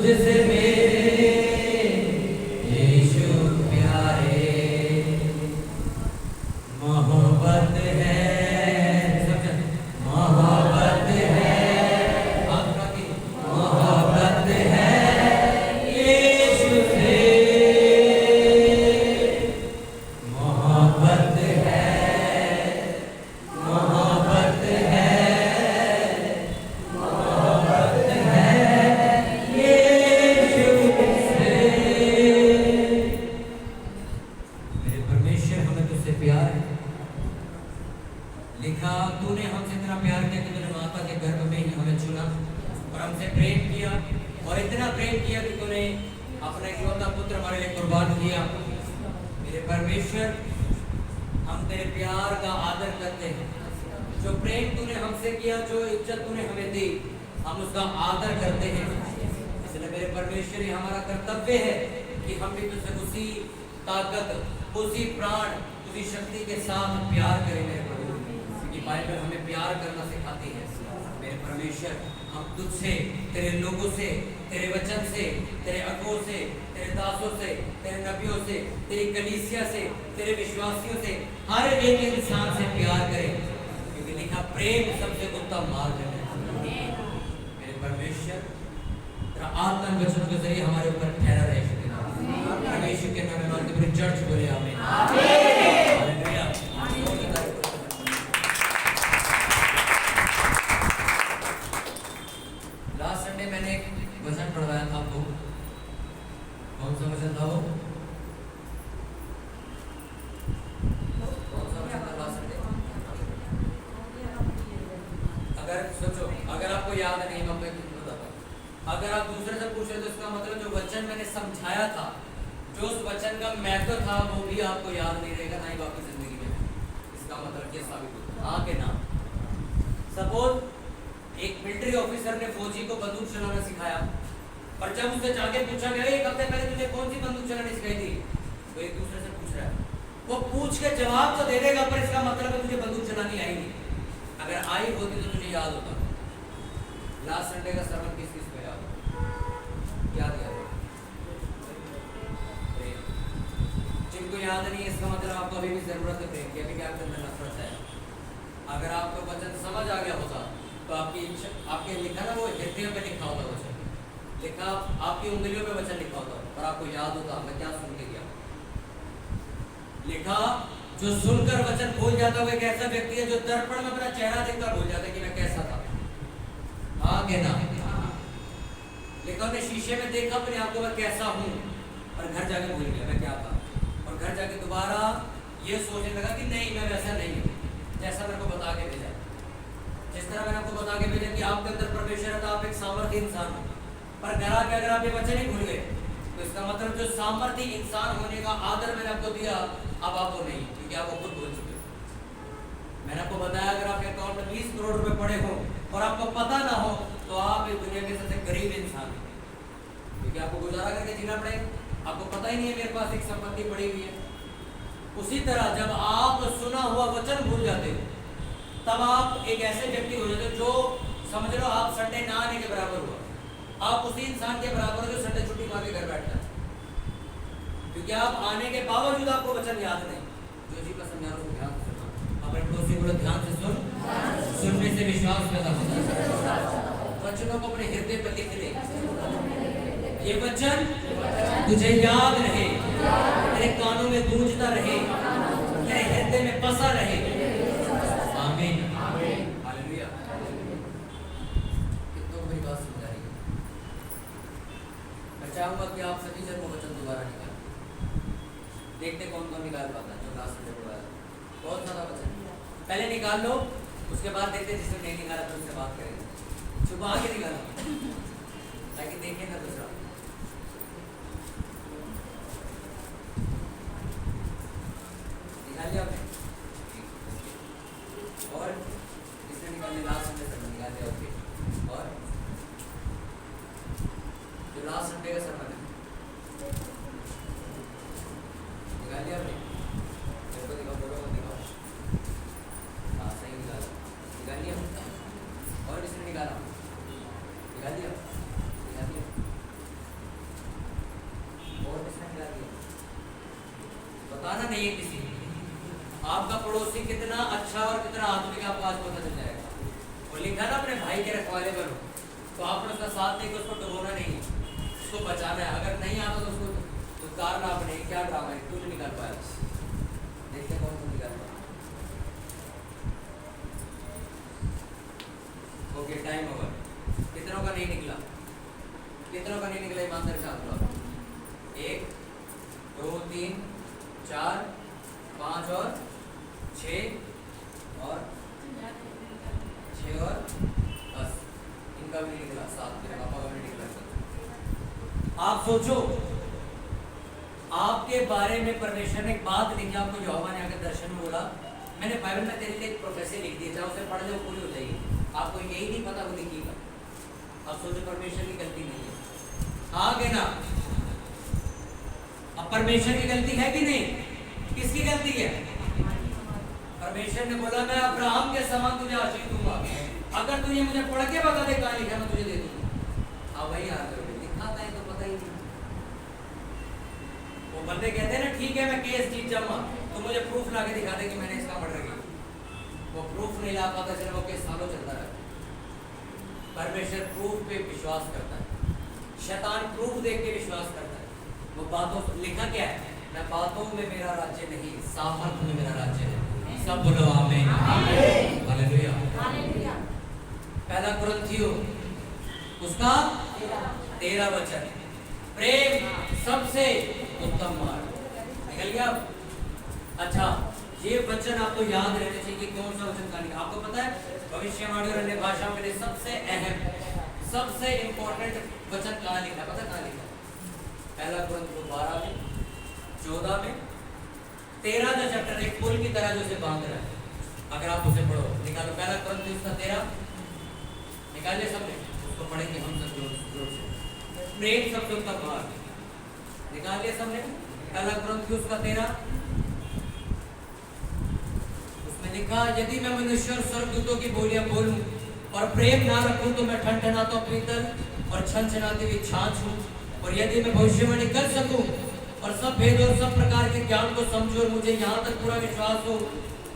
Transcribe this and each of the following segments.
तुझसे मेरे यीशु प्यारे, मोहब्बत है, मोहब्बत है, मोहब्बत है यीशु से, मोहब्बत है, मोहब्बत है, मोहब्बत है यीशु से। मेरे परमेश्वर, हमें तुझसे प्यार है। लिखा, तूने हमसे इतना प्यार किया कि तूने माता के गर्भ में ही हमें चुना और हमसे प्रेम किया, और इतना प्रेम किया कि तूने अपना इकलौता पुत्र हमारे लिए कुर्बान किया। मेरे परमेश्वर, हम तेरे प्यार का आदर करते हैं। जो प्रेम तूने हमसे किया, जो इज्जत तूने हमें दी, हम उसका आदर करते हैं। इसलिए मेरे परमेश्वर, ये हमारा कर्तव्य है कि हम भी तुझसे उसी ताकत, उसी प्राण, उसी शक्ति के साथ प्यार करें। मेरे प्रभु, क्योंकि बाइबल हमें प्यार करना सिखाती है। मेरे परमेश्वर, हम तुझसे, तेरे लोगों से, तेरे वचन से, तेरे अगुओं से, तेरे दासों से, तेरे नबियों से, तेरी कलीसिया से, तेरे विश्वासियों से, हर एक इंसान से प्यार करें, क्योंकि लिखा प्रेम सबसे उत्तम मार्ग है। मेरे परमेश्वर, तेरा आत्मा वचन के जरिए हमारे ऊपर ठहरा रहे। परमेश्वर के नाम में मानते पूरी चर्च बोले आमीन। हालेलुया। लास्ट संडे मैंने एक वचन पढ़वाया था आपको। कौन सा वचन था वो? कौन सा वचन था लास्ट संडे? अगर सोचो, अगर आपको याद नहीं, मैं आपको बताता हूँ। अगर आप दूसरे से पूछ रहे तो इसका मतलब जो वचन मैंने समझाया था, जो उस वचन का महत्व था, वो भी आपको याद नहीं रहेगा, ना ही बाकी जिंदगी में। इसका मतलब क्या साबित होता है? हाँ के ना? सपोज एक मिलिट्री ऑफिसर ने फौजी को बंदूक चलाना सिखाया, और जब उससे जाके पूछा गया एक हफ्ते पहले तुझे कौन सी बंदूक चलानी सिखाई थी, तो एक दूसरे से पूछ रहा है। वो पूछ के जवाब तो दे देगा, पर इसका मतलब है तुझे बंदूक चलानी आई नहीं। अगर आई होती तो तुझे याद होता। लास्ट संडे का सर्मन किस किस पे याद? याद याद जिनको याद नहीं है, इसका मतलब आपको अभी भी जरूरत है प्रेम की, अभी भी आपके अंदर नफरत है। अगर आपको वचन समझ आ गया होता तो आपकी इच्छा, आपके लिखा ना, वो हृदय पे लिखा होता वचन, लिखा आपकी उंगलियों पे वचन लिखा होता, और आपको याद होता मैं क्या सुन के गया। लिखा, जो सुनकर वचन भूल जाता है वो एक ऐसा व्यक्ति है जो दर्पण में अपना चेहरा देखकर भूल जाता है कि मैं कैसा था। हाँ के ना? लिखा, उसने शीशे में देखा अपने आप को मैं कैसा हूँ, और घर जाके भूल गया मैं क्या था, और घर जाके दोबारा ये सोचने लगा कि नहीं मैं वैसा नहीं हूँ जैसा मेरे को बता के भेजा। जिस तरह मैंने आपको बता के भेजा कि आपके अंदर परमेश्वर है, तो आप एक सामर्थ्य इंसान हो, पर घर आके अगर आप ये वचन ही भूल गए, तो इसका मतलब जो सामर्थ्य इंसान होने का आदर मैंने आपको दिया, अब आपको नहीं, क्योंकि आप खुद भूल चुके हो। मैंने आपको बताया अगर आपके अकाउंट में 20 करोड़ रुपए पड़े हो और आपको पता ना हो, तो आप इस दुनिया के सबसे गरीब इंसान हैं, क्योंकि आपको गुजारा करके जीना पड़ेगा। आपको पता ही नहीं है मेरे पास एक संपत्ति पड़ी हुई है। उसी तरह जब आप सुना हुआ वचन भूल जाते हो, तब आप एक ऐसे व्यक्ति हो जाते हो जो समझ लो आप संडे ना आने के बराबर हुआ। आप उसी इंसान के बराबर हो जो संडे छुट्टी मार के घर बैठता है, क्योंकि आप आने के बावजूद आपको वचन याद नहीं। जो जी का समझा रहा हूँ ध्यान से सुनना, अपने पड़ोसी को ध्यान से सुन, सुनने से विश्वास पैदा होता है। वचनों को अपने हृदय पर लिख ले, ये वचन तुझे याद रहे, तेरे कानों में गूंजता रहे, तेरे हृदय में बसा रहे। आमीन, हालेलुया। कितनों को मेरी बात समझ आ रही है? मैं चाहूंगा कि आप सभी जन वो वचन दोबारा निकालें। देखते कौन कौन निकाल पाता है। जो लास्ट में पढ़ाया बहुत सारा वचन पहले निकाल लो, उसके बाद देखते जिसने नहीं निकाला तो उससे बात करेंगे। छुपा के निकालो ताकि देखें ना दूसरा। निकाल लिया आपने? और इसने निकाल लिया, लास्ट संडे सर्मन निकाल लिया। ओके, और जो लास्ट संडे का सर्मन है निकाल लिया आपने? मेरे को दिखाओ, फोटो को दिखाओ। हाँ सही निकाला, निकाल लिया। और इसने निकाला, निकाल लिया, निकाल लिया। पड़ोसी कितना अच्छा और कितना आत्मिक आपको आज पता चल जाएगा। वो लिखा ना अपने भाई के रखवाले बनो, तो आपने उसका साथ नहीं कि उसको डुबोना नहीं है, उसको बचाना है। अगर नहीं आता तो उसको उतारना आपने। क्या ड्रामा है, क्यों नहीं निकाल पाया? देखते कौन कौन निकाल पाया। Okay, time over. कितनों का नहीं निकला? कितनों का नहीं निकला? ईमानदारी से हाथ उठाओ। 1 2 3 4 5 और 6 और 10। इनका भी नहीं निकला। 7 मेरे पापा का भी नहीं निकला। आप सोचो, आपके बारे में परमेश्वर ने एक बात लिखी, आपको यहोवा ने आकर दर्शन में बोला, मैंने बाइबल में तेरे लिए एक प्रोफेसी लिख दी, चाहे उसे पढ़ लो पूरी हो जाएगी। आपको यही नहीं पता वो लिखी का। अब सोचो, परमेश्वर की गलती नहीं है, आगे ना। अब परमेश्वर की गलती है कि नहीं? किसकी गलती है? परमेश्वर ने बोला मैं अब्राहम के समान तुझे आशीष दूंगा, अगर तुझे मुझे पढ़ के बता दे कहां लिखा, मैं तुझे दे दूंगा। हाँ भाई, दिखाता है तो पता ही नहीं। वो बंदे कहते हैं ना, ठीक है मैं केस जीत जाऊंगा, तो मुझे प्रूफ ला के दिखा दे कि मैंने इसका मर्डर किया। वो प्रूफ नहीं ला पाता, चलो वो केस सालों चलता रहा। परमेश्वर प्रूफ पे विश्वास करता है, शैतान प्रूफ देख के विश्वास करता है। वो बातों लिखा क्या है? मैं बातों में मेरा राज्य नहीं, सामर्थ में मेरा राज्य है। सब बोलो आमीन। हालेलुया। पहला कुरिन्थियों उसका 13 वचन, प्रेम सबसे उत्तम मार्ग। निकल गया? अच्छा, ये वचन आपको याद रहने चाहिए कि कौन सा वचन का लिखा। आपको पता है भविष्यवाणी और अन्य भाषाओं के लिए सबसे अहम, सबसे इंपॉर्टेंट वचन कहाँ लिखा? पता कहाँ लिखा? पहला कुरिन्थियों 12 में, 14 में, 13 जो चैप्टर एक पुल की तरह जो से बांध रहा है। अगर आप उसे पढ़ो, निकालो पहला कुरिन्थियों उसका 13, निकालिए सबने, उसको पढ़ेंगे हम सब जोर से। प्रेम सबसे उत्तम मार्ग, निकालिए सबने। पहला कुरिन्थियों उसका 13, उसमें लिखा, यदि मैं मनुष्य और स्वर्गदूतों की बोलियां बोलूं और प्रेम ना रखूं तो मैं ठनठनाता पीतल और छनछनाती हुई छाछ हूं। और यदि मैं भविष्यवाणी कर सकूं और सब भेद और सब प्रकार के ज्ञान को समझूं और मुझे यहाँ तक पूरा विश्वास हो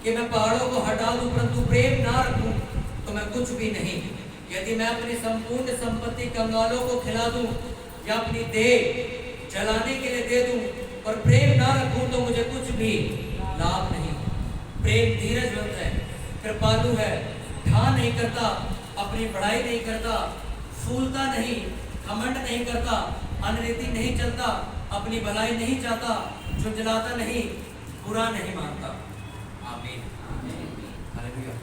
कि मैं पहाड़ों को हटा दूं, परंतु प्रेम ना रखूं तो मैं कुछ भी नहीं। यदि मैं अपनी संपूर्ण संपत्ति कंगालों को खिला दूं या अपनी देह जलाने के लिए दे दूं और प्रेम ना रखूं तो मुझे कुछ भी लाभ नहीं। प्रेम धीरजवंत है, कृपालु है, ठान नहीं करता, अपनी बड़ाई नहीं करता, फूलता नहीं, घमंड नहीं करता, अनरीति नहीं चलता, अपनी भलाई नहीं चाहता, झुंझलाता नहीं, बुरा नहीं मानता। आमीन। हालेलुया।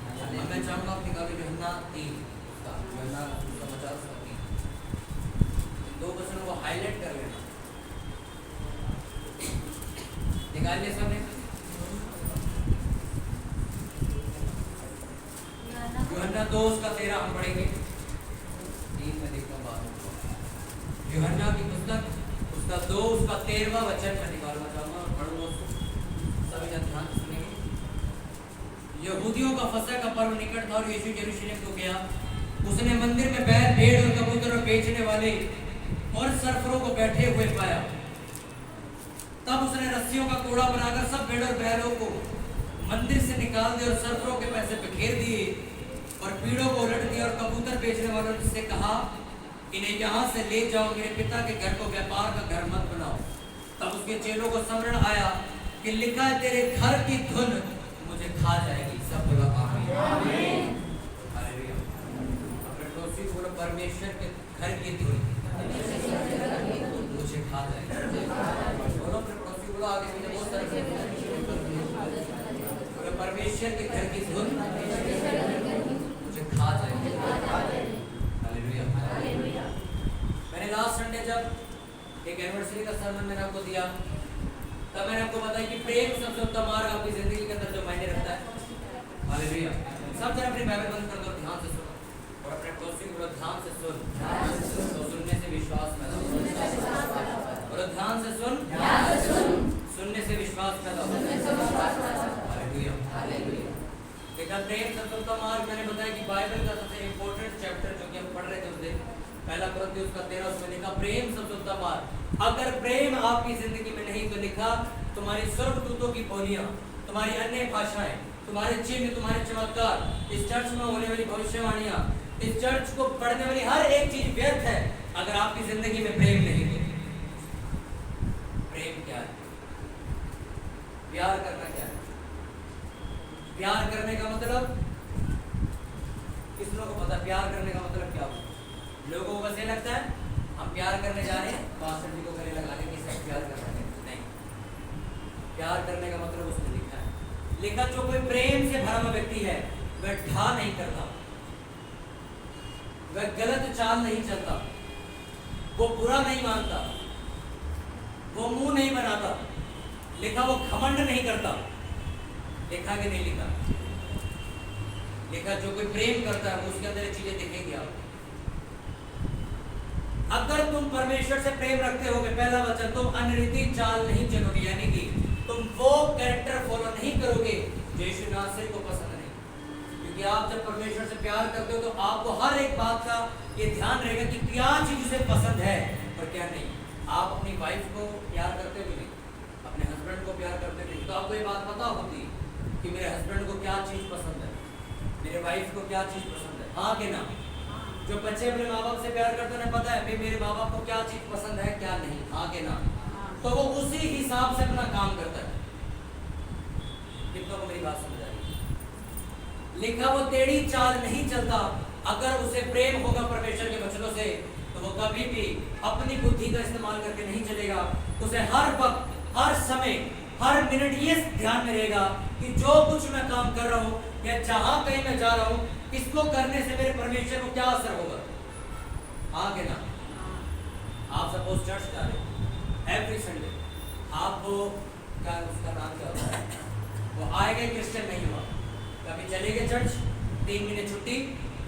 मैं चाहूंगा आप निकालो यूहन्ना 3 का, यूहन्ना समाचार उसका 3, दो वचनों को हाईलाइट कर लेना। निकाल लिया सबने? यूहन्ना 2 उसका 13 हम पढ़ेंगे। 3 में देखता हूँ बात। यूहन्ना की पुस्तक उसका 2 उसका 13वां वचन मैं निकालना चाहूंगा, पढ़ूंगा उसको, सभी जन ध्यान सुनेंगे। यहूदियों का फसह का पर्व निकट था और यीशु यरूशलेम को गया। उसने मंदिर में बैल, भेड़ और कबूतर और बेचने वाले और सरफरों को बैठे हुए पाया। तब उसने रस्सियों का कोड़ा बनाकर सब भेड़ और बैलों को मंदिर से निकाल दिए और सरफरों के पैसे बिखेर दिए और पीड़ों को उलट दिया और कबूतर बेचने वालों से कहा, इन्हें यहाँ से ले जाओ, मेरे पिता के घर को व्यापार का घर मत बनाओ। तब उसके चेलों को स्मरण आया कि लिखा है, तेरे घर की धुन मुझे खा जाएगी। सब बोला आमीन। हालेलुया। अपने पड़ोसी को बोलो, परमेश्वर के घर की धुन मुझे खा जाएगी। बोलो अपने पड़ोसी को, बोलो आगे मुझे बहुत सारे, बोलो परमेश्वर के घर की धुन मुझे खा जाएगी। हालेलुया। मैंने लास्ट संडे जब एक एनिवर्सरी का सर्मन मैंने आपको दिया, तब मैंने आपको बताया कि प्रेम सबसे उत्तम मार्ग आपकी जिंदगी के अंदर जो मायने रखता है। हालेलुया। सब जन अपनी बाइबल बंद कर दो, ध्यान से सुनो और अपने पड़ोसी को ध्यान से सुन। तो सुनने से विश्वास पैदा होता है। और ध्यान से सुन, सुनने से विश्वास पैदा होता है। हालेलुया। देखा, प्रेम सबसे उत्तम मार्ग मैंने बताया कि बाइबल का सबसे इंपॉर्टेंट चैप्टर जो कि हम पढ़ रहे थे उस दिन, पहला कुरिन्थियों उसका 13, उसमें लिखा प्रेम सबसे उत्तम मार्ग। अगर प्रेम आपकी जिंदगी में नहीं तो लिखा तुम्हारी स्वर्गदूतों की बोलियां तुम्हारी अन्य भाषाएं, तुम्हारे चिन्ह, तुम्हारे चमत्कार, इस चर्च में होने वाली भविष्यवाणियां, इस चर्च को पढ़ने वाली हर एक चीज व्यर्थ है अगर आपकी जिंदगी में प्रेम नहीं है। प्रेम क्या है? प्यार करना क्या है? प्यार करने का मतलब किस लोगों को पता? प्यार करने का मतलब क्या होता है? लोगों को बस ये लगता है हम प्यार करने जा रहे हैं, पास्टर जी को गले लगाने की सब प्यार कर रहे हैं। नहीं, प्यार करने का मतलब उसने लिखा है। लिखा जो कोई प्रेम से भरा हुआ व्यक्ति है वह ढा नहीं करता, वह गलत चाल नहीं चलता, वो बुरा नहीं मानता, वो मुंह नहीं बनाता। लिखा वो घमंड नहीं करता। लिखा कि नहीं लिखा? लिखा जो कोई प्रेम करता है उसके अंदर ये चीजें दिखेंगी आपको। अगर तुम परमेश्वर से प्रेम रखते होगे, पहला वचन, तुम अनरीति चाल नहीं चलोगे, यानी कि तुम वो कैरेक्टर फॉलो नहीं करोगे जो यीशु नासरी को पसंद नहीं। क्योंकि आप जब परमेश्वर से प्यार करते हो तो आपको हर एक बात का ये ध्यान रहेगा कि क्या चीज उसे पसंद है और क्या नहीं। आप अपनी वाइफ को प्यार करते हो नहीं, अपने हस्बैंड को प्यार करते नहीं, तो आपको ये बात पता होती कि मेरे हस्बैंड को क्या चीज पसंद है, मेरे वाइफ को क्या चीज पसंद है। हाँ कि ना? जो बच्चे अपने माँ बाप से प्यार करते हैं पता है भाई मेरे माँ बाप को क्या चीज पसंद है क्या नहीं। हाँ कि ना? तो वो उसी हिसाब से अपना काम करता है। कितनों को मेरी बात समझ आ रही है? लिखा वो टेढ़ी चाल नहीं चलता। अगर उसे प्रेम होगा परमेश्वर के वचनों से तो वो कभी भी अपनी बुद्धि का इस्तेमाल करके नहीं चलेगा। उसे हर वक्त, हर समय, हर मिनट ये ध्यान में रहेगा कि जो कुछ मैं काम कर रहा हूँ या जहां कहीं मैं जा रहा हूँ, इसको करने से मेरे परमेश्वर को क्या असर होगा। हाँ कि ना? आप सपोज चर्च जा रहे हो एवरी संडे, आप वो क्या उसका नाम क्या होता है, वो आएगा क्रिश्चियन नहीं हुआ, कभी चलेंगे चर्च, 3 महीने छुट्टी,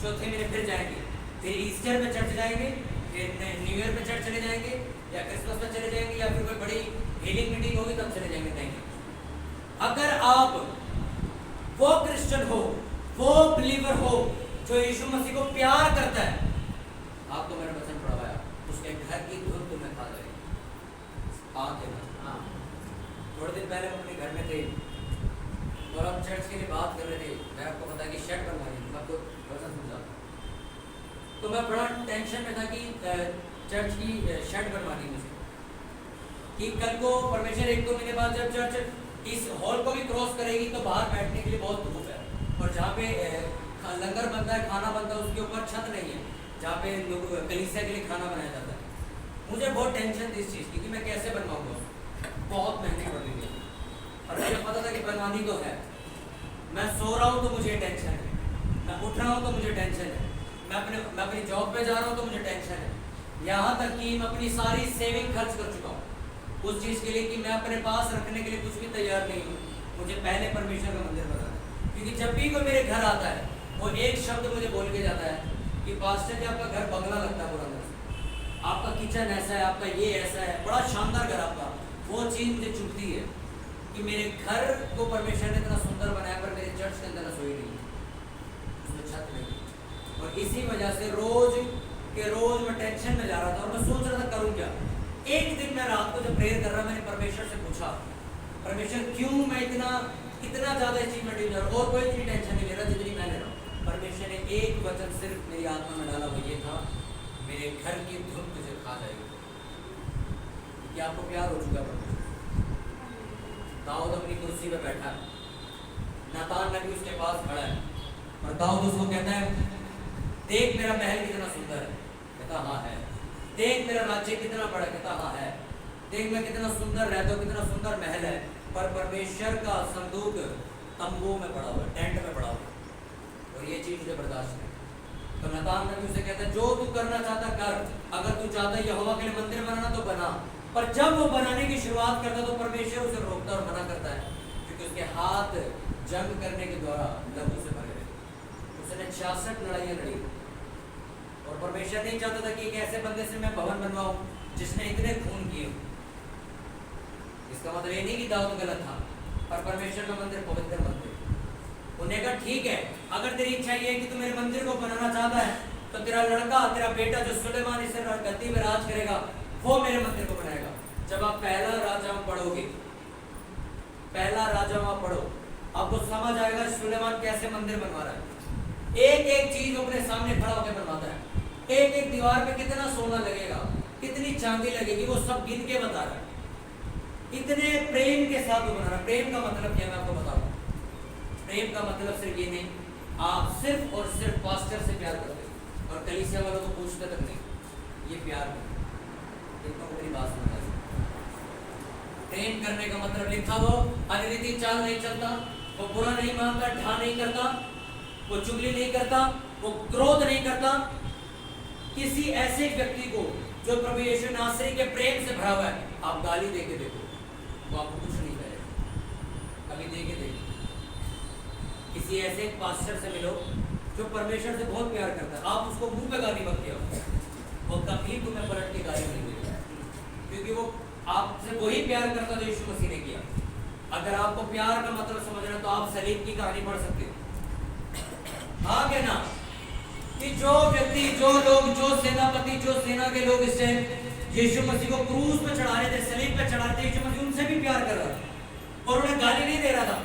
चौथे महीने फिर जाएंगे, फिर ईस्टर में चर्च जाएंगे, फिर न्यू ईयर में चर्च चले जाएंगे, या क्रिसमस में चले जाएंगे, या फिर कोई बड़ी हीलिंग मीटिंग होगी तब चले जाएंगे। नहीं, अगर आप वो क्रिश्चियन हो, वो बिलीवर हो जो यीशु मसीह को प्यार करता है, आपको मैंने वचन पढ़वाया, उसके घर की धुन तुम्हें खा जाएगी। हाँ, थोड़े दिन पहले हम अपने घर में थे और हम चर्च के लिए बात कर रहे थे। मैं आपको बता कि शर्ट बनवानी थी, आपको वचन समझा, तो मैं बड़ा टेंशन में था कि चर्च की शर्ट बनवानी मुझे, कि कल को परमेश्वर 1-2 महीने बाद जब चर्च इस हॉल को भी क्रॉस करेगी तो बाहर बैठने के लिए बहुत धूप है, और जहाँ पे लंगर बनता है, खाना बनता है, उसके ऊपर छत नहीं है जहाँ पे लोग कलीसिया के लिए खाना बनाया जाता है। मुझे बहुत टेंशन थी इस चीज़ की कि मैं कैसे बनवाऊंगा, बहुत महंगी पड़ रही है, और मुझे पता था कि बनवानी तो है। मैं सो रहा हूँ तो मुझे टेंशन है, मैं उठ रहा हूँ तो मुझे टेंशन है, मैं अपनी जॉब पे जा रहा हूँ तो मुझे टेंशन है, यहाँ तक कि मैं अपनी सारी सेविंग खर्च कर चुका हूँ उस चीज़ के लिए कि मैं अपने पास रखने के लिए कुछ भी तैयार नहीं हूँ। मुझे पहले परमेश्वर का मंदिर बनाना है, क्योंकि जब भी कोई मेरे घर आता है वो एक शब्द मुझे बोल के जाता है कि पास्टर जी आपका घर बंगला लगता है पुराना, आपका किचन ऐसा है, आपका ये ऐसा है, बड़ा शानदार घर आपका। वो चीज़ मुझे चुभती है कि मेरे घर को परमेश्वर ने इतना सुंदर बनाया पर मेरे चर्च के अंदर रसोई नहीं, उसमें छत नहीं, और इसी वजह से रोज के रोज मैं टेंशन में जा रहा था और मैं सोच रहा था करूँ क्या। एक दिन मैं रात को जब प्रेयर कर रहा, मैंने परमेश्वर से पूछा, परमेश्वर क्यों मैं इतना ज़्यादा इस चीज़ में डूब जा रहा हूँ, और कोई इतनी टेंशन नहीं ले रहा जितनी मैं ले रहा हूँ। परमेश्वर ने एक वचन सिर्फ मेरी आत्मा में डाला, वो ये था, मेरे घर की धुन तुझे खा जाएगी। क्या आपको प्यार हो चुका परमेश्वर? दाऊद अपनी कुर्सी पे बैठा है, नातान नबी उसके पास खड़ा है, और दाऊद उसको कहता है देख मेरा महल कितना सुंदर है, कहता हाँ है। देख मेरा राज्य कितना बड़ा, कहता हाँ है। देख मैं कितना सुंदर रहता हूँ, कितना सुंदर महल है, पर परमेश्वर का संदूक तंबू में पड़ा हुआ, टेंट में पड़ा हुआ, और ये चीज मुझे बर्दाश्त नहीं। तो नातान नबी उसे कहता है जो तू करना चाहता कर, अगर तू चाहता है यहोवा के लिए मंदिर बनाना तो बना। पर जब वो बनाने की शुरुआत करता तो परमेश्वर उसे रोकता और मना करता है, क्योंकि उसके हाथ जंग करने के द्वारा लहू से भरे थे। उसने 66 लड़ाइयाँ लड़ी, और परमेश्वर नहीं चाहता था कि एक ऐसे बंदे से मैं भवन बनवाऊं जिसने इतने खून किए। इसका मतलब ये नहीं कि दाऊद गलत था, पर परमेश्वर का मंदिर पवित्र मंदिर। उन्हें कहा ठीक है, अगर तेरी इच्छा ये है कि तू मेरे मंदिर को बनाना चाहता है तो तेरा लड़का, तेरा बेटा जो सुलेमान इस गद्दी में राज करेगा, वो मेरे मंदिर को बनाएगा। जब आप पहला राजा पढ़ोगे पहला राजामा पढ़ो, आपको समझ आएगा सुलेमान कैसे मंदिर बनवा रहा है। एक एक चीज अपने सामने खड़ा होकर बनवाता है। एक एक दीवार पे कितना सोना लगेगा, कितनी चांदी लगेगी, वो सब गिन के बता रहा है। इतने प्रेम के साथ वो बना रहा है। प्रेम का मतलब क्या है मैं आपको बताऊं। प्रेम का मतलब सिर्फ ये नहीं, आप सिर्फ और सिर्फ पास्टर से प्यार करते हो और कलीसिया वालों को पूछते तक नहीं, ये प्यार नहीं। देखो मेरी बात समझ। प्रेम करने का मतलब लिखा वो अनरीति चाल नहीं चलता, वो बुरा नहीं मानता, ढा नहीं करता, वो चुगली नहीं करता, वो क्रोध नहीं करता। किसी ऐसे व्यक्ति को जो प्रभु यीशु नासरी के प्रेम से भरा हुआ है, आप गाली देके देखो, वो आपको कुछ नहीं कहेगा। कभी देके देखो। किसी ऐसे पास्टर से मिलो जो परमेश्वर से बहुत प्यार करता है, आप उसको मुंह पे गाली मत दिया, वो कभी तुम्हें पलट के गाली नहीं देगा, क्योंकि वो आपसे वही प्यार करता जो यीशु मसीह ने किया। अगर आपको प्यार का मतलब समझना तो आप सलीब की कहानी पढ़ सकते हो। हाँ क्या ना, कि जो व्यक्ति, जो लोग, जो सेनापति, जो सेना के लोग इस टाइम यीशु मसीह को क्रूस पे चढ़ा रहे थे, सलीब पे चढ़ा रहे थे, यीशु मसीह उनसे भी प्यार कर रहा था और उन्हें गाली नहीं दे रहा था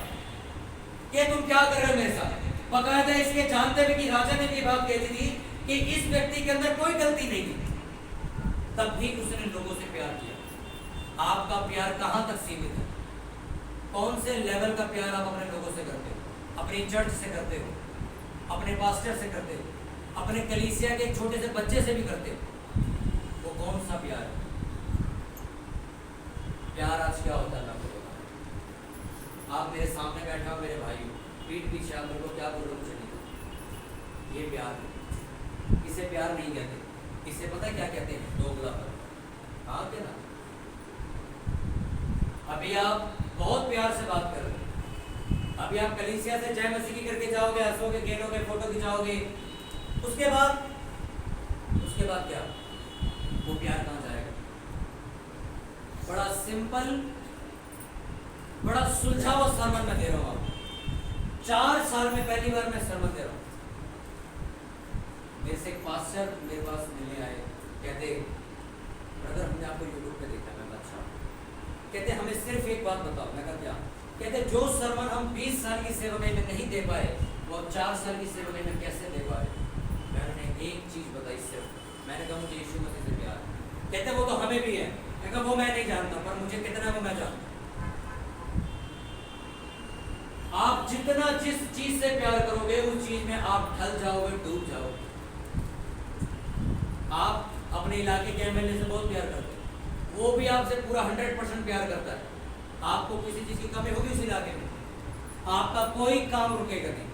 कि तुम क्या कर रहे हो मेरे साथ। बकायदा इसके जानते हुए कि राजा ने भी बात कहती थी कि इस व्यक्ति के अंदर कोई गलती नहीं थी, तब भी उसने लोगों से प्यार किया। आपका प्यार कहां तक सीमित है? कौन से लेवल का प्यार आप अपने लोगों से करते हो? अपनी चर्च से करते हो, अपने पास्टर से करते हो, अपने कलीसिया के एक छोटे से बच्चे से भी करते हो? वो कौन सा प्यार है? प्यार आज क्या होता है मैं आपको बताऊं। आप मेरे सामने बैठे हो मेरे भाई, पीठ पीछे आप मेरे को क्या बोल रहे हो मुझे नहीं, ये प्यार है। इसे प्यार नहीं कहते, इसे पता क्या कहते हैं? दोगलापन। हाँ क्या ना। अभी आप बहुत प्यार से बात कर रहे हैं, अभी आप कलीसिया से जय मसीह की करके जाओगे, हंसोगे, खेलोगे, फोटो खिंचाओगे, उसके बाद क्या? वो प्यार कहां जाएगा? बड़ा सिंपल, बड़ा सुलझा हुआ सरमन मैं दे रहा हूं आपको। 4 साल में पहली बार मैं सरमन दे रहा हूं। मेरे से एक पास्टर मेरे पास मिलने आए, कहते ब्रदर हमने आपको यूट्यूब पे देखा। मैं अच्छा, कहते हमें सिर्फ एक बात बताओ। मैं कहा क्या? कहते जो सरमन हम 20 साल की सेवकाई में नहीं दे पाए, वो 4 साल की सेवकाई में कैसे दे पाए? मैंने एक चीज बताई सिर्फ, मैंने कहा मुझे यीशु मसीह से प्यार। कहते वो तो हमें भी है। मैं कहा वो मैं नहीं जानता, पर मुझे कितना वो मैं जानता। आप जितना जिस चीज से प्यार करोगे उस चीज में आप ढल जाओगे, डूब जाओगे। आप अपने इलाके के एमएलए से बहुत प्यार करते हैं, वो भी आपसे पूरा 100% प्यार करता है। आपको किसी चीज की कमी होगी उस इलाके में, आपका कोई काम रुकेगा नहीं।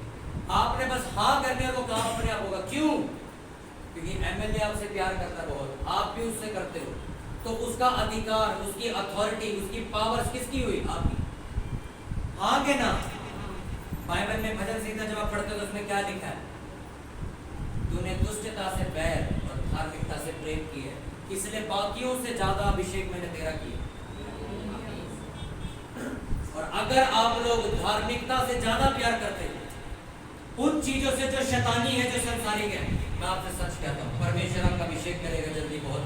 आपने बस हाँ करने और वो काम अपने आप होगा। क्यों? क्योंकि एमएलए आपसे प्यार करता है बहुत, आप भी उससे करते हो, तो उसका अधिकार, उसकी अथॉरिटी, उसकी पावर किसकी हुई? आपकी। हाँ के ना। बाइबल में भजन संहिता जब आप पढ़ते हो तो उसमें क्या लिखा है? तूने दुष्टता से बैर और धार्मिकता से प्रेम की है, इसलिए बाकियों से ज्यादा अभिषेक मैंने तेरा किया। और अगर आप लोग धार्मिकता से ज्यादा प्यार करते हैं उन चीजों से जो शैतानी है, जो संसारिक है, मैं आपसे सच कहता हूं परमेश्वर आपका अभिषेक करेगा जल्दी बहुत।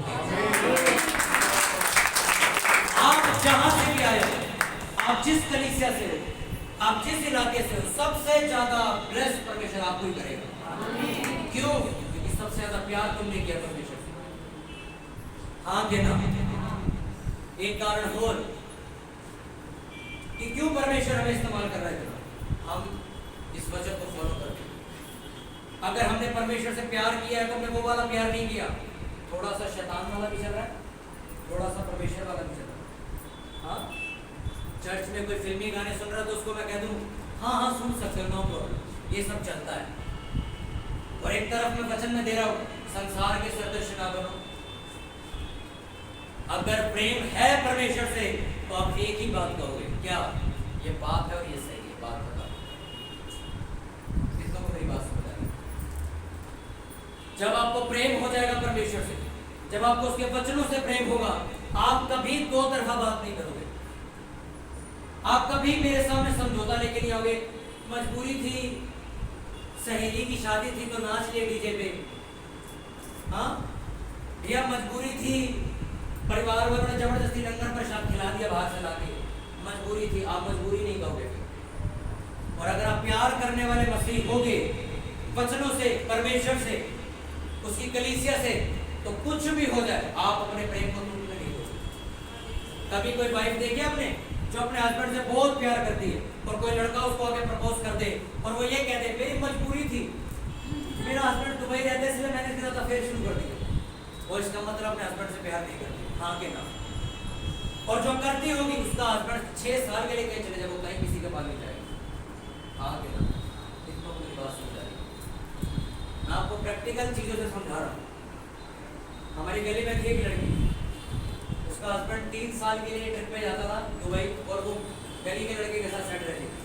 आप जहां से भी आए हो, आप जिस कलीसिया से हो, आप जिस इलाके से हो, सबसे ज्यादा ब्लेस परमेश्वर आपको ही करेगा। क्यों? क्योंकि सबसे ज्यादा प्यार तुमने किया परमेश्वर से। हाँ के ना। एक कारण और कि क्यों परमेश्वर हमें इस्तेमाल कर रहा है, हम इस वचन को फॉलो करते हैं। अगर हमने परमेश्वर से प्यार किया है तो हमने वो वाला प्यार नहीं किया, थोड़ा सा शैतान वाला भी चल रहा है, थोड़ा सा परमेश्वर वाला भी चल रहा है। हाँ, चर्च में कोई फिल्मी गाने सुन रहा है तो उसको मैं कह दूं हाँ हाँ सुन सकते हो, नो प्रॉब्लम, ये सब चलता है। और एक तरफ मैं वचन में दे रहा हूं संसार के सदृश ना बनो। अगर प्रेम है परमेश्वर से तो आप एक ही बात कहोगे, क्या ये बात है और ये सही है, बात बता। कितनों को मेरी बात समझ आएगी? जब आपको प्रेम हो जाएगा परमेश्वर से, जब आपको उसके वचनों से प्रेम होगा, आप कभी दो तरफा बात नहीं करोगे। आप कभी मेरे सामने समझौता लेके नहीं आओगे। मजबूरी थी, सहेली की शादी थी तो नाच लिए डीजे पे, हाँ, या मजबूरी थी, परिवार वालों ने जबरदस्ती लंगर प्रसाद खिला दिया बाहर से लाके, मजबूरी थी, आप मजबूरी नहीं कहोगे। और अगर आप प्यार करने वाले मसीह होगे वचनों से, परमेश्वर से, उसकी कलीसिया से, तो कुछ भी हो जाए आप अपने प्रेम को टूटने नहीं दोगे। कभी कोई वाइफ देखी आपने जो अपने हस्बैंड से बहुत प्यार करती है और कोई लड़का उसको आगे प्रपोज कर दे और वो ये कहते मेरी मजबूरी थी, मेरा हस्बैंड दुबई रहते इसलिए मैंने तेरा अफेयर शुरू कर दिया, और इसका मतलब अपने हस्बैंड से प्यार नहीं करती। हाँ के ना? और जो करती होगी उसका हस्बैंड 6 साल के लिए कहीं चले जाए, वो कहीं किसी के पास नहीं जाएगा। हाँ के ना? इतना मेरी बात समझ आ रही? मैं आपको प्रैक्टिकल चीजों से समझा रहा हूँ। हमारी गली में थी एक लड़की, उसका हस्बैंड 3 साल के लिए ट्रिप पे जाता था दुबई, और वो गली के लड़के के साथ सेट रहती थी,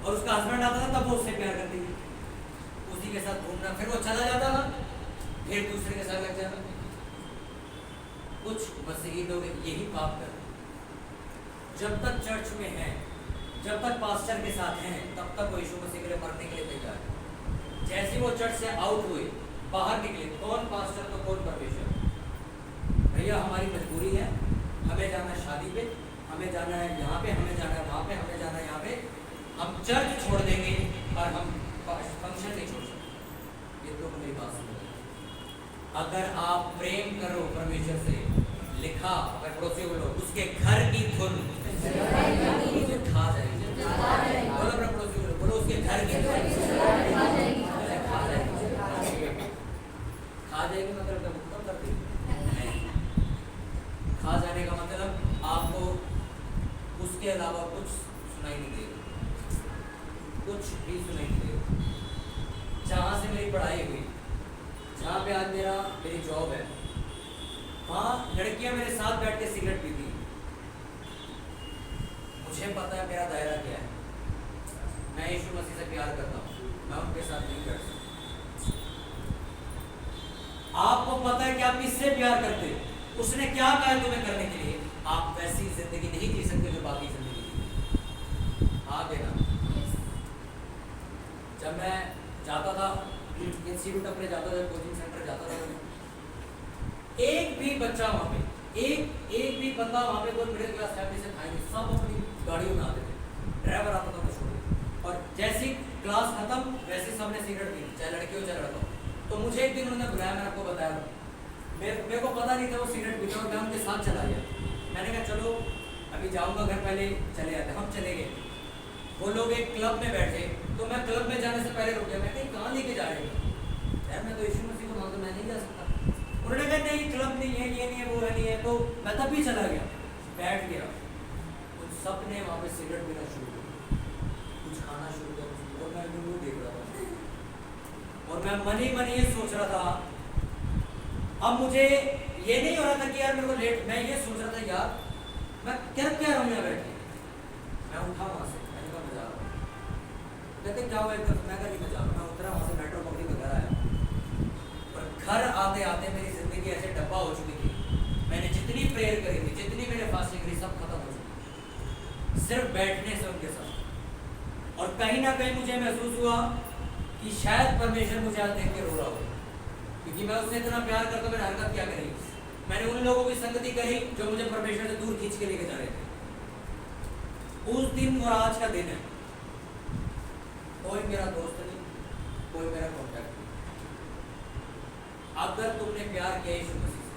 और उसका हस्बैंड आता था तब वो उससे प्यार करती थी, उसी के साथ घूमना, फिर वो चला जाता था, फिर दूसरे के साथ लग जाता। कुछ मसीही लोग यही पाप करते, जब तक चर्च में हैं, जब तक पास्टर के साथ हैं, तब तक वो यीशु मसीह के लिए मरने के लिए तैयार है। जैसे वो चर्च से आउट हुए, बाहर निकले, कौन पास्टर तो कौन परमेश्वर। भैया हमारी मजबूरी है, हमें जाना है शादी पे, हमें जाना है यहाँ पे, हमें जाना है वहाँ पे, हमें जाना है यहाँ पे, हम चर्च छोड़ देंगे और हम फंक्शन नहीं छोड़ सकते। ये तो मेरी बात सुनो। अगर आप प्रेम करो परमेश्वर से, लिखा अगर पड़ोसी बोलो उसके घर की धुन खा जाएगी, बोलो अपने पड़ोसी बोलो उसके घर की धुन खा जाएगी, खा जाएगी मतलब कर देगी। खा जाने का मतलब आपको उसके अलावा कुछ सुनाई नहीं देगा, कुछ भी सुनाई नहीं देगा। जहाँ से मेरी पढ़ाई हुई, जहाँ पे आज मेरी जॉब है, वहाँ लड़कियाँ मेरे साथ बैठ के सिगरेट पीती। मुझे पता है मेरा दायरा क्या है, मैं यीशु मसीह से प्यार करता हूँ, मैं उनके साथ नहीं कर सकता। आपको पता है कि आप किससे प्यार करते हो, उसने क्या कहा है तुम्हें करने के लिए, आप वैसी जिंदगी नहीं जी सकते जो बाकी जिंदगी जी। हाँ बेटा, जब मैं जाता था इंस्टीट्यूट अपने जाता था, कोचिंग सेंटर जाता था, एक भी बच्चा वहाँ पे, एक भी बंदा वहाँ पे कोई मिडिल क्लास फैमिली से था नहीं, सब अपनी गाड़ियों में आते थे, ड्राइवर आता था तो छोड़, और जैसी क्लास खत्म वैसे सबने सिगरेट पी, चाहे लड़की हो चाहे लड़का हो। तो मुझे एक दिन उन्होंने बुलाया, मैंने आपको बताया, मेरे को पता नहीं था वो सिगरेट पीते, और मैं उनके साथ चला गया। मैंने कहा चलो अभी जाऊंगा घर, पहले चले जाते। हम चले गए, वो लोग एक क्लब में बैठे, तो मैं क्लब में जाने से पहले रुक गया। मैं कहीं कहाँ लेके जा रहे हो यार, मैं तो यीशु मसीह को मानता, मैं नहीं जा सकता। उन्होंने कहा नहीं क्लब नहीं है, ये नहीं है, वो नहीं है, तो मैं तब भी चला गया, बैठ गया। उन सब ने वहाँ पे सिगरेट पीना शुरू किया, कुछ खाना शुरू किया, और मैं उनको देख रहा था, और मैं मन ही मन ये सोच रहा था। अब मुझे ये नहीं हो रहा था कि यार मेरे को लेट, मैं ये सोच रहा था यार मैं क्या रहा हूँ यहाँ बैठ के। मैं उठा वहाँ से, मैंने कहा मैं जा रहा हूँ, कहते क्या हुआ एकदम, मैं कहा नहीं मैं जा रहा हूँ। मैं उतरा वहाँ से, मेट्रो पकड़ी वगैरह आया, और घर आते आते मेरी जिंदगी ऐसे डब्बा हो चुकी थी। मैंने जितनी प्रेयर करी थी, जितनी मैंने फास्टिंग करी, सब खत्म हो चुकी, सिर्फ बैठने से उनके साथ। और कहीं ना कहीं मुझे महसूस हुआ कि शायद परमेश्वर मुझे आज देख के रो रहा हो, क्योंकि मैं उससे इतना प्यार करता, मैंने हरकत क्या करी, मैंने उन लोगों की संगति करी जो मुझे परमेश्वर से दूर खींच के लेके जा रहे थे। उस दिन और आज का दिन है, कोई मेरा दोस्त नहीं, कोई मेरा कॉन्टैक्ट नहीं। अगर तुमने प्यार किया यीशु मसीह से,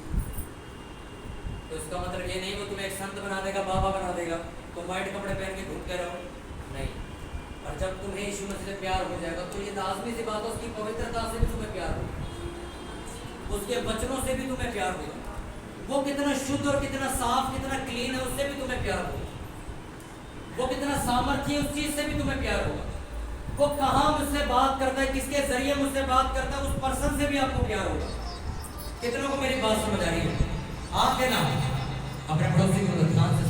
तो इसका मतलब ये नहीं वो तुम्हें एक संत बना देगा, बाबा बना देगा, तुम व्हाइट कपड़े पहन के घूमते रहो, नहीं। और जब तुम्हें यीशु मसीह से प्यार हो जाएगा, तो ये लाजमी सी बात है, उसकी पवित्रता से भी तुम्हें प्यार होगा, उसके वचनों से भी तुम्हें प्यार होगा, वो कितना शुद्ध और कितना साफ, कितना क्लीन है, उससे भी तुम्हें प्यार होगा, वो कितना सामर्थ्य उस चीज से भी तुम्हें प्यार होगा, वो कहाँ मुझसे बात करता है, किसके जरिए मुझसे बात करता है, उस पर्सन से भी आपको प्यार होगा। कितनों को मेरी बात समझ आ रही है? आपके नाम अपने पड़ोसी को ध्यान से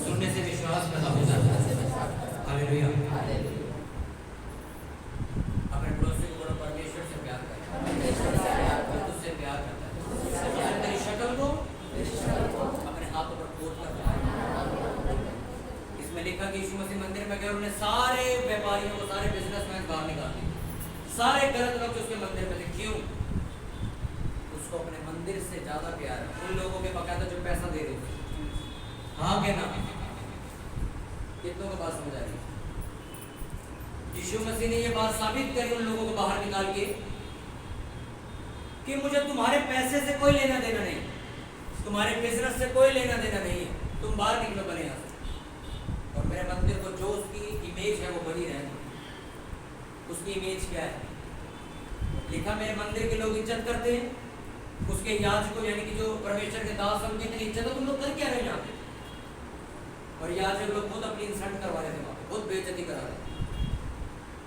सुनने से विश्वास पैदा हो जाता है। हालेलुया। अपने पड़ोसी को परमेश्वर से प्यार करता, उससे प्यार करता है, तेरी शक्ल को अपने हाथों पर पोत करता है। इसमें लिखा कि यीशु मसीह मंदिर में गए, उन्होंने सारे व्यापारियों को, सारे बिजनेसमैन बाहर निकाल दिए, सारे गलत लोग उसके मंदिर में थे। क्यों? उसको अपने मंदिर से ज्यादा प्यार है उन लोगों के, बकायदा जो पैसा दे रहे थे, हाँ कहना, कितनों को बात समझ आ रही है? यीशु मसीह ने ये बात साबित करी उन लोगों को बाहर निकाल के कि मुझे तुम्हारे पैसे से कोई लेना देना नहीं, तुम्हारे बिजनेस से कोई लेना देना नहीं है, तुम बाहर निकलो बने यहाँ से। और मेरे मंदिर को जो उसकी इमेज है वो बनी रहे। उसकी इमेज क्या है? लिखा मेरे मंदिर के लोग इज्जत करते हैं, उसके याजकों यानी कि जो परमेश्वर के दास हैं उनकी इतनी इज्जत है, तुम लोग कर क्या रहे यहाँ पे? और याजक लोग खुद अपनी इंसल्ट करवा रहे थे वहाँ पे, खुद बेइज्जती करा रहे थे।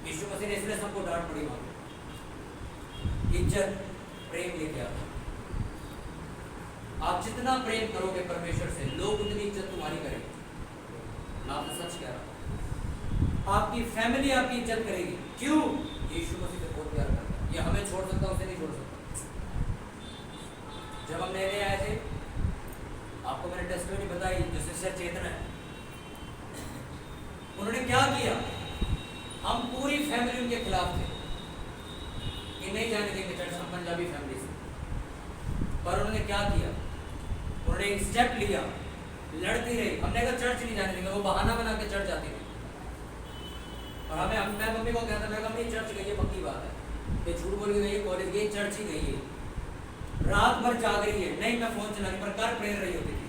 यीशु मसीह ने इसलिए सबको डांट पड़ी वहाँ पे। इज्जत प्रेम लेके आता। आप जितना प्रेम करोगे परमेश्वर से, लोग उतनी इज्जत तुम्हारी करेंगे। मैं आपसे सच कह रहा हूँ, आपकी फैमिली आपकी इज्जत करेगी। क्यों? यीशु मसीह से बहुत प्यार करता है। ये हमें छोड़ सकता, उसे नहीं छोड़ सकता। जब हम नए आए थे, आपको मैंने टेस्टमनी बताई, जो सिस्टर चेतना है, उन्होंने क्या किया? हम पूरी फैमिली उनके खिलाफ थे कि नहीं जाने देंगे चर्च, हम पंजाबी फैमिली से। पर उन्होंने क्या किया? उन्होंने एक स्टेप लिया, लड़ती रही। हमने कहा चर्च नहीं जाने देंगे, वो बहाना बना के चर्च जाती रही। और मैं मम्मी को कहता, मैं मम्मी चर्च गई है, पक्की बात है, ये झूठ बोल के गई है, कॉलेज गई, चर्च ही गई है, रात भर जाग रही है, नहीं मैं फोन चला रही, पर कर प्रेयर रही होती थी।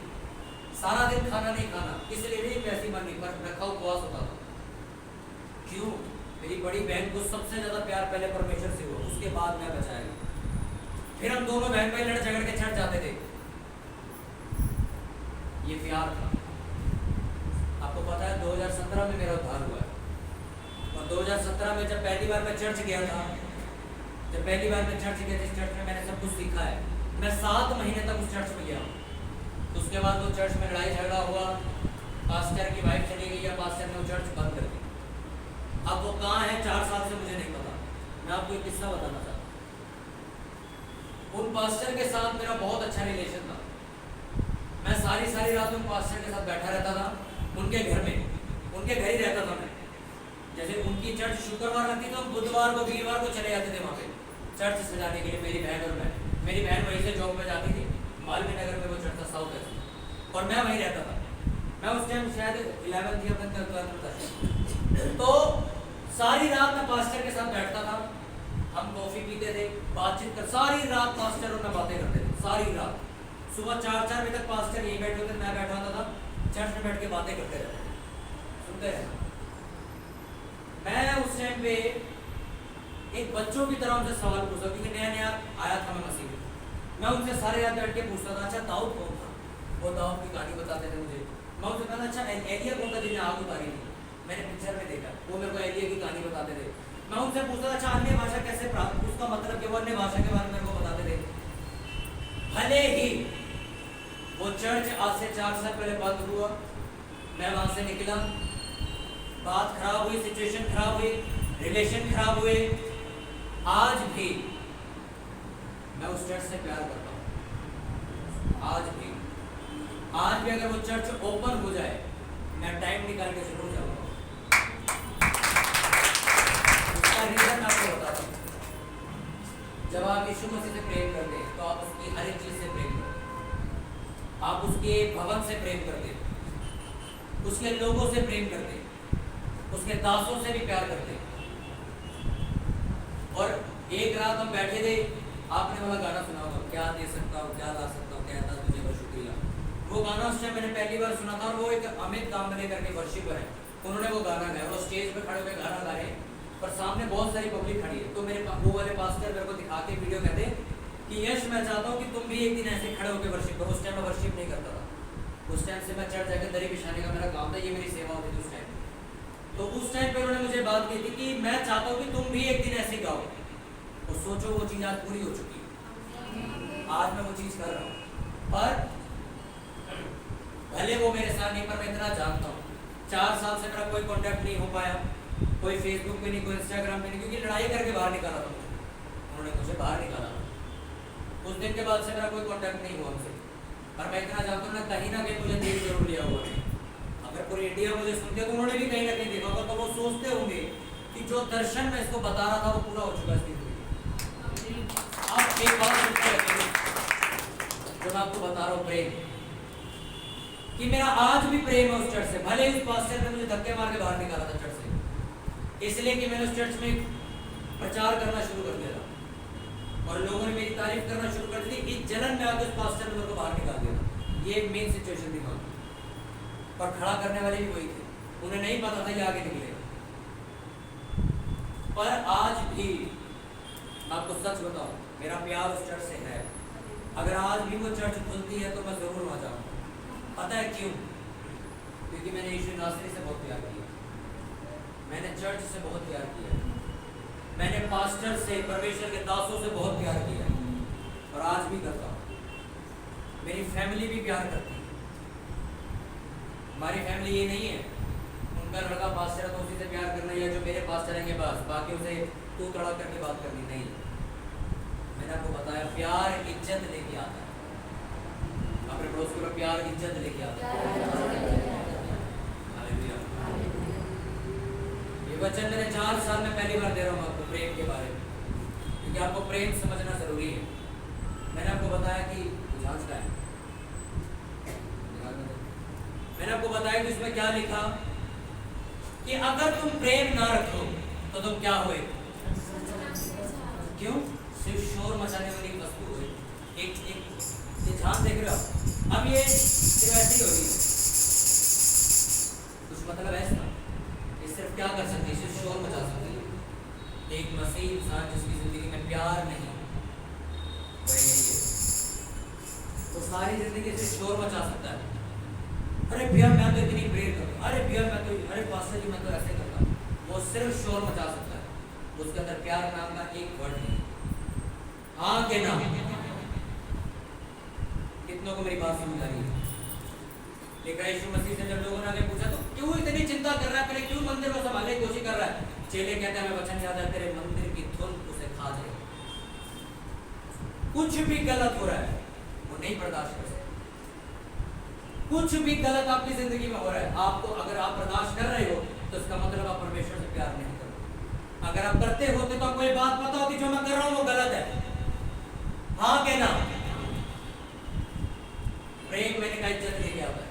सारा दिन खाना नहीं खाना, इसलिए नहीं वैसी मन नहीं, पर रखा उपवास होता था। क्यों? मेरी बड़ी बहन को सबसे ज्यादा प्यार पहले परमेश्वर से हुआ, उसके बाद मैं बचाएगा। फिर हम दोनों बहन भाई लड़ झगड़ के चढ़ जाते थे। ये प्यार था। आपको पता है 2017 में मेरा उद्धार हुआ है, और 2017 में जब पहली बार मैं चर्च गया था, जब पहली बार मैं चर्च गया, जिस चर्च में मैंने सब कुछ सीखा है, मैं 7 महीने तक उस चर्च में गया। उसके बाद वो चर्च में लड़ाई झगड़ा हुआ, पास्टर की वाइफ चली गई, या पास्टर ने वो चर्च बंद कर दी। अब वो कहाँ है 4 साल से मुझे नहीं पता। मैं आपको एक किस्सा बताना चाहता हूँ। उन पास्टर के साथ मेरा बहुत अच्छा रिलेशन था। मैं सारी रात उन पास्टर के साथ बैठा रहता था, उनके घर में, उनके घर ही रहता था मैं। जैसे उनकी चर्च शुक्रवार लगती तो हम बुधवार को वीरवार को चले जाते थे वहाँ पे चर्च सजाने के लिए, मेरी बहन और मैं। मेरी बहन वहीं से जॉब में जाती थी, मालवीय नगर में वो चर्च था, साउथ वेस्ट, और मैं वहीं रहता था। मैं उस टाइम शायद 11th या 12th था। तो सारी रात मैं पास्टर के साथ बैठता था, हम कॉफ़ी पीते थे, बातचीत कर, सारी रात पास्टर और मैं बातें करते थे, सारी रात। सुबह 4 बजे तक पास्टर यहीं बैठे होते, मैं बैठा होता था, चर्च में बैठ के बातें करते रहते, सुनते रहते। मैं उस टाइम पे एक बच्चों की तरह उनसे सवाल पूछता, क्योंकि नया आया था मैं मसीह में। मैं उनसे सारे रात बैठ के पूछता था, अच्छा दाऊद कौन था? वो दाऊद की कहानी बताते थे मुझे। मैं उनसे कहता, अच्छा एलिया कौन था जिन्हें आग उतारी थी? मैंने पिक्चर में देखा, वो मेरे को एलिया की कहानी बताते थे। मैं उनसे पूछता था, अच्छा अन्य भाषा कैसे प्राप्त, उसका मतलब कि वो अन्य भाषा के बारे में मेरे को बताते थे। भले ही वो चर्च आज से 4 साल पहले बंद हुआ, मैं वहाँ से निकला, बात खराब हुई, सिचुएशन खराब हुई, रिलेशन खराब हुए, आज भी मैं उस चर्च से प्यार करता हूँ। आज भी अगर वो चर्च ओपन हो जाए, मैं टाइम निकाल के जरूर जाऊँगा। उसका रीजन आपको बताता हूँ। जब आप यीशु मसीह से प्रेम करते हैं, तो आप उसकी हर एक चीज से प्रेम करते हैं। आप उसके भवन से प्रेम करते हैं, उसके लोगों से प्रेम करते हैं, उसके दासों से भी प्यार करते हैं। और एक रात हम बैठे थे, आपने वाला गाना सुना होगा, क्या दे सकता हूँ, क्या ला सकता हूँ, कहता तुझे बस शुक्रिया। वो गाना उस टाइम मैंने पहली बार सुना था, और वो एक अमित कामले करके वर्शिपर है, उन्होंने वो गाना गाया। वो स्टेज पे खड़े होकर गाना गा रहे हैं, पर सामने बहुत सारी पब्लिक खड़ी है। तो मेरे वो वाले पास्टर मेरे को दिखा के वीडियो कहते कि यश मैं चाहता हूँ कि तुम भी एक दिन ऐसे खड़े होकर वर्शिप करो। उस टाइम मैं वर्शिप नहीं करता था, उस टाइम से मैं चर्च जाकर दरी बिछाने का मेरा काम था, ये मेरी सेवा होती थी उस टाइम। तो उस टाइम पे उन्होंने मुझे बात की थी कि मैं चाहता हूँ कि तुम भी एक दिन ऐसे गाओ। और सोचो वो चीज़ आज पूरी हो चुकी है, आज मैं वो चीज़ कर रहा हूँ। पर भले वो मेरे साथ नहीं, पर मैं इतना जानता हूँ, 4 साल से मेरा कोई कांटेक्ट नहीं हो पाया, कोई फेसबुक पे नहीं, कोई इंस्टाग्राम पे नहीं, क्योंकि लड़ाई करके बाहर निकाला था मुझे, उन्होंने मुझे बाहर निकाला। उस दिन के बाद से मेरा कोई कांटेक्ट नहीं हुआ उनसे। पर मैं इतना जानता हूँ ना कहीं मुझे देख जरूर लिया हुआ है। अगर पूरी इंडिया मुझे सुनते तो उन्होंने भी कहीं ना कहीं देखा होगा, तो वो सोचते होंगे कि जो दर्शन मैं इसको बता रहा था वो पूरा हो चुका है। आप एक बात सोचते रहते, जो मैं आपको बता रहा हूँ, प्रेम कि मेरा आज भी प्रेम है उस चर्च से, भले ही उस पास्टर ने मुझे धक्के मार के बाहर निकाला था चर्च से, इसलिए कि मैंने उस चर्च में प्रचार करना शुरू कर दिया था और लोगों ने मेरी तारीफ करना शुरू कर दी। इस जलन में आकर उस पास्टर ने मेरे को बाहर निकाल दिया था। ये एक मेन सिचुएशन थी वहाँ, और खड़ा करने वाले भी वही थे, उन्हें नहीं पता था ये आगे निकलेगा। पर आज भी आपको सच बताऊं, मेरा प्यार उस चर्च से है। अगर आज भी वो चर्च खुलती है तो मैं जरूर वहां जाऊंगा। पता है क्यों? क्योंकि मैंने यीशु नासरी से बहुत प्यार किया, मैंने चर्च से बहुत प्यार किया, मैंने पास्टर से, परमेश्वर के दासों से बहुत प्यार किया और आज भी करता हूँ। मेरी फैमिली भी प्यार करती है। हमारी फैमिली ये नहीं है उनका लड़का पास्टर है तो उसी से प्यार करना, या जो मेरे पास चलेंगे बस बाकी उसे तू तड़ा करके बात करनी नहीं। मैंने आपको बताया प्यार इज्जत लेके आता है। अपने पड़ोस को प्यार इज्जत लेके आता है। ये वचन मैंने 4 साल में पहली बार दे रहा हूँ आपको प्रेम के बारे में, क्योंकि आपको प्रेम समझना जरूरी है। मैंने आपको बताया कि जांच का है, मैंने आपको बताया कि इसमें क्या लिखा कि अगर तुम प्रेम ना रखो तो तुम क्या हुए? क्यों? सिर्फ शोर मचाने वाली वस्तु हुए। एक ध्यान देख रहे हो? अब ये सिर्फ ऐसी होगी, कुछ मतलब है इसका? ये सिर्फ क्या कर सकती है? सिर्फ शोर मचा सकती है। एक मसीह इंसान जिसकी जिंदगी में प्यार नहीं, वह यही है, तो सारी जिंदगी से शोर मचा सकता है। अरे भैया मैं तो इतनी प्रेयर करता हूँ, अरे भैया मैं तो, अरे पास्टर जी मैं तो ऐसे करता हूँ। वो सिर्फ शोर मचा सकता है, उसके अंदर प्यार नाम का एक वर्ड नहीं। हाँ के ना? कितनों को मेरी बात समझ आ रही है? लेकिन यीशु मसीह से जब लोगों ने आगे पूछा तो क्यों इतनी चिंता कर रहा है, पहले क्यों मंदिर को संभालने की कोशिश कर रहा है? चेले कहते हैं हमें वचन याद है, तेरे मंदिर की धुन उसे खा जाए। कुछ भी गलत हो रहा है वो नहीं बर्दाश्त कर सकते। कुछ भी गलत आपकी जिंदगी में हो रहा है, आपको अगर आप बर्दाश्त कर रहे हो तो इसका मतलब आप परमेश्वर से प्यार नहीं करो। अगर आप करते होते तो कोई बात पता होती जो मैं कर रहा हूं वो गलत है। हाँ के ना? प्रेम मैंने का इज्जत लेके आता है,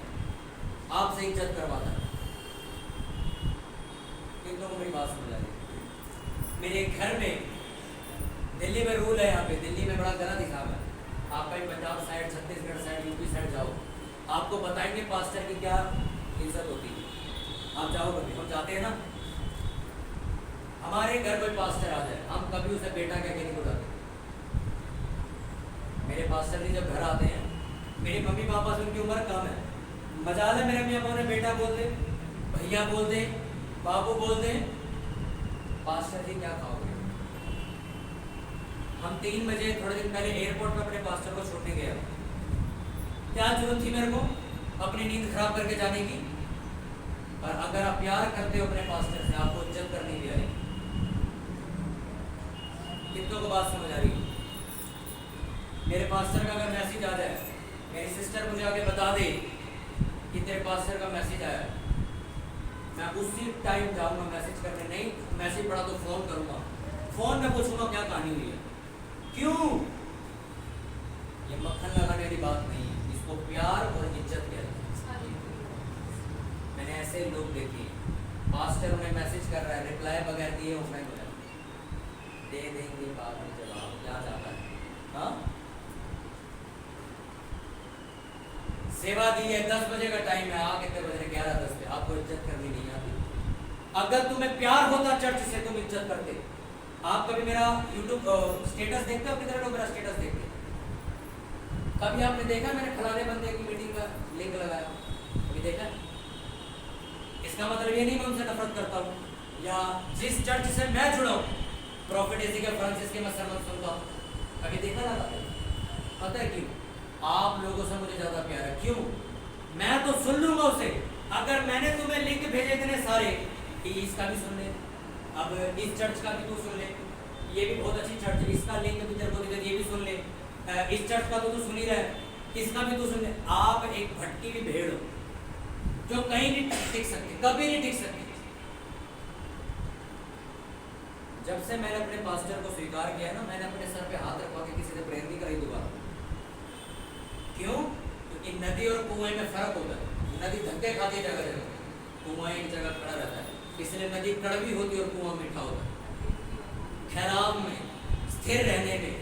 आपसे इज्जत करवाता है। कितनों को मेरी बात समझ आ रही है? मेरे घर में दिल्ली में रूल है, यहाँ पे दिल्ली में बड़ा गलत हिसाब है। आप कहीं Punjab side, Chhattisgarh side, UP side जाओ, आपको बताएंगे पास्टर की क्या इज्जत होती है। आप जाओ कभी, हम जाते हैं ना, हमारे घर कोई पास्टर आ जाए हम कभी उसे बेटा कह के नहीं बुलाते। मेरे पास्टर जी जब घर आते हैं, मेरी मम्मी पापा से उनकी उम्र कम है, मजाल है मेरे मियाँ ने बेटा बोल दे, भैया बोल दे, बाबू बोल दे। पास्टर जी क्या खाओगे? हम 3 बजे थोड़े दिन पहले एयरपोर्ट पर अपने पास्टर को छोड़ने गए। क्या जरूरत थी मेरे को अपनी नींद खराब करके जाने की? पर अगर आप प्यार करते हो अपने पास्टर से, आपको इज्जत करनी भी आएगी। कितनों को बात समझ आ रही है? मेरे पास्टर का अगर मैसेज आ जाए, मेरी सिस्टर मुझे आगे बता दे कि तेरे पास्टर का मैसेज आया, मैं उसी टाइम जाऊंगा मैसेज करने। नहीं मैसेज पड़ा तो फोन करूंगा, फोन में पूछूंगा क्या कहानी हुई है। क्यों? ये मक्खन लगाने वाली बात नहीं है, इसको प्यार और इज्जत कहते हैं। मैंने ऐसे लोग देखे, पास्टर उन्हें मैसेज कर रहा है, रिप्लाई बगैर दिए ऑफलाइन हो जाए, दे देंगे बाद में जवाब, क्या जाता है। हाँ सेवा दी है, 10 बजे का टाइम है, आ कितने बजे? 11:10 पे। आपको इज्जत करनी नहीं आती। अगर तुम्हें प्यार होता चर्च से, तुम इज्जत करते। आप कभी मेरा यूट्यूब स्टेटस देखते हो? कितने लोग मेरा स्टेटस देखते? कभी आपने देखा मैंने फलाने बंदे की मीटिंग का लिंक लगाया? कभी देखा? इसका मतलब ये नहीं मैं उनसे नफरत करता हूँ, या जिस चर्च से मैं जुड़ा हूँ प्रॉफिट एजिकल फ्रांसिस के मैं सरमन सुनता हूँ, कभी देखा ना? पता है क्यों? आप लोगों से मुझे ज्यादा प्यार है। क्यों? मैं तो सुन लूंगा उसे। अगर मैंने तुम्हें लिंक भेजे इतने सारे कि इसका भी सुन ले, अब इस चर्च का भी तू सुन ले, ये भी बहुत अच्छी चर्च है, इसका लिंक भी तेरे को दे, ये भी सुन ले, इस चर्च का तो तू सुन ही रहा है, इसका भी तू सुन ले। आप एक भटकी हुई भेड़ हो जो कहीं नहीं टिक सकती, कभी नहीं टिक सकती। जब से मैंने अपने पास्टर को स्वीकार किया ना, मैंने अपने सर पे हाथ रखवा के किसी से प्रेयर नहीं कराई दोबारा। क्यों? कि नदी और कुएं में फर्क होता है। नदी धक्के खाती है जगह जगह, कुआं एक जगह खड़ा रहता है, इसलिए नदी कड़वी होती है और कुआं मीठा होता है। ठहराव में, स्थिर रहने में,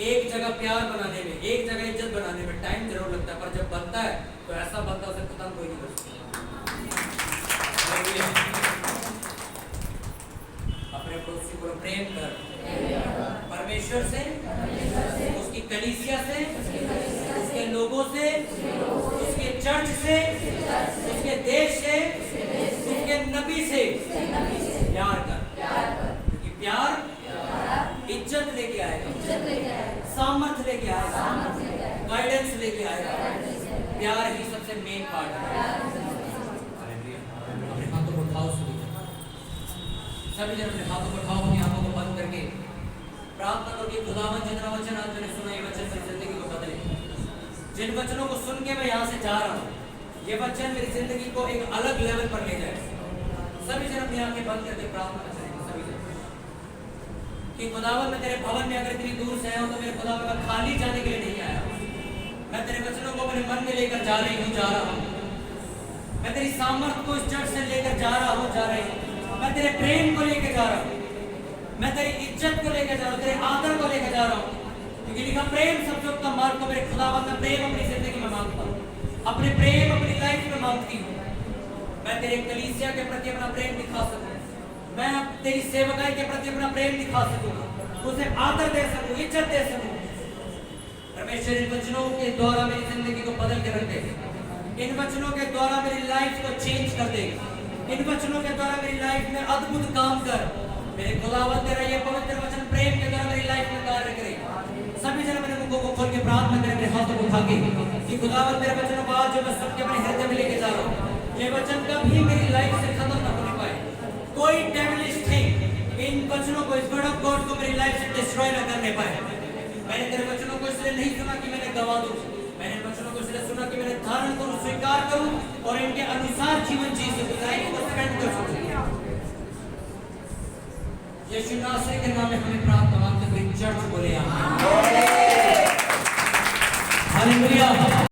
एक जगह प्यार बनाने में, एक जगह इज्जत बनाने में टाइम जरूर लगता है, पर जब बनता है तो ऐसा बनता है उसे खत्म कोई नहीं कर सकता। अपने पड़ोसी को प्रेम कर, परमेश्वर से, उसकी कलीसिया से, उसके लोगों से, उसके चर्च से, उसके देश से, उसके नबी से प्यार कर, क्योंकि प्यार इज्जत लेके आएगा, सामर्थ लेके आएगा, गाइडेंस लेके आएगा। प्यार ही सबसे मेन पार्ट है। अपने हाथों को उठाओ, सभी जन अपने हाथों को उठाओ, अपनी आंखों को बंद करके प्रार्थना करो कि खुदावन जितना वचन आज मैंने सुना, ये वचन मेरी जिंदगी को बदले। जिन वचनों को सुन के मैं यहाँ से जा रहा हूँ, ये वचन मेरी जिंदगी को एक अलग लेवल पर ले जाए। सभी जन अपनी आंखें बंद करके प्रार्थना करेंगे, सभी जन कि खुदावन मैं तेरे भवन में अगर इतनी दूर से आया हूँ तो मेरे खुदावन मैं खाली जाने के लिए नहीं आया। मैं तेरे वचनों को अपने मन में लेकर जा रहा हूँ। मैं तेरी सामर्थ को इस चर्च से लेकर जा रहा हूँ। मैं तेरे प्रेम को लेकर जा रहा हूँ। मैं तेरी इज्जत को लेकर जा रहा हूँ, तेरे आदर को लेकर जा रहा हूँ, क्योंकि लिखा प्रेम सबसे उत्तम मार्ग। तो मेरे खुदावन मैं प्रेम अपनी जिंदगी में मांगता हूँ, अपने प्रेम अपनी लाइफ में मांगती हूँ। मैं तेरे कलीसिया के प्रति अपना प्रेम दिखा सकूँ, मैं तेरी सेवकाई के प्रति अपना प्रेम दिखा सकूँ, उसे आदर दे सकूँ, इज्जत दे सकूँ। परमेश्वर इन वचनों के द्वारा मेरी जिंदगी को बदल के रख दे। इन वचनों के द्वारा मेरी लाइफ को चेंज कर दे। इन वचनों के द्वारा मेरी लाइफ में अद्भुत काम कर। मेरे खुदावंद तेरा ये पवित्र वचन प्रेम के द्वारा मेरी लाइफ में कार्य करे। सभी जन अपने मुखों को खोल के प्रार्थना करें, अपने हाथों को उठा के कि खुदावंद तेरे वचनों को आज जो मैं सबके अपने हृदय में लेके जा रहा हूँ, ये वचन कभी मेरी लाइफ से खत्म न होने पाए। कोई डेविलिश थिंग इन वचनों को, इस वर्ड ऑफ गॉड को मेरी लाइफ से डिस्ट्रॉय न करने पाए। मैंने तेरे वचनों को इसलिए नहीं सुना कि मैंने गवा दूं, मैंने वचनों को इसलिए सुना कि मैंने धारण करूं, स्वीकार करूं और इनके अनुसार जीवन जी सकूं, लाइफ को स्पेंड कर सकूं। यीशु नासरी के नाम में हमें प्रार्थना मांगते हुए चर्च बोले आमीन। हालेलुया।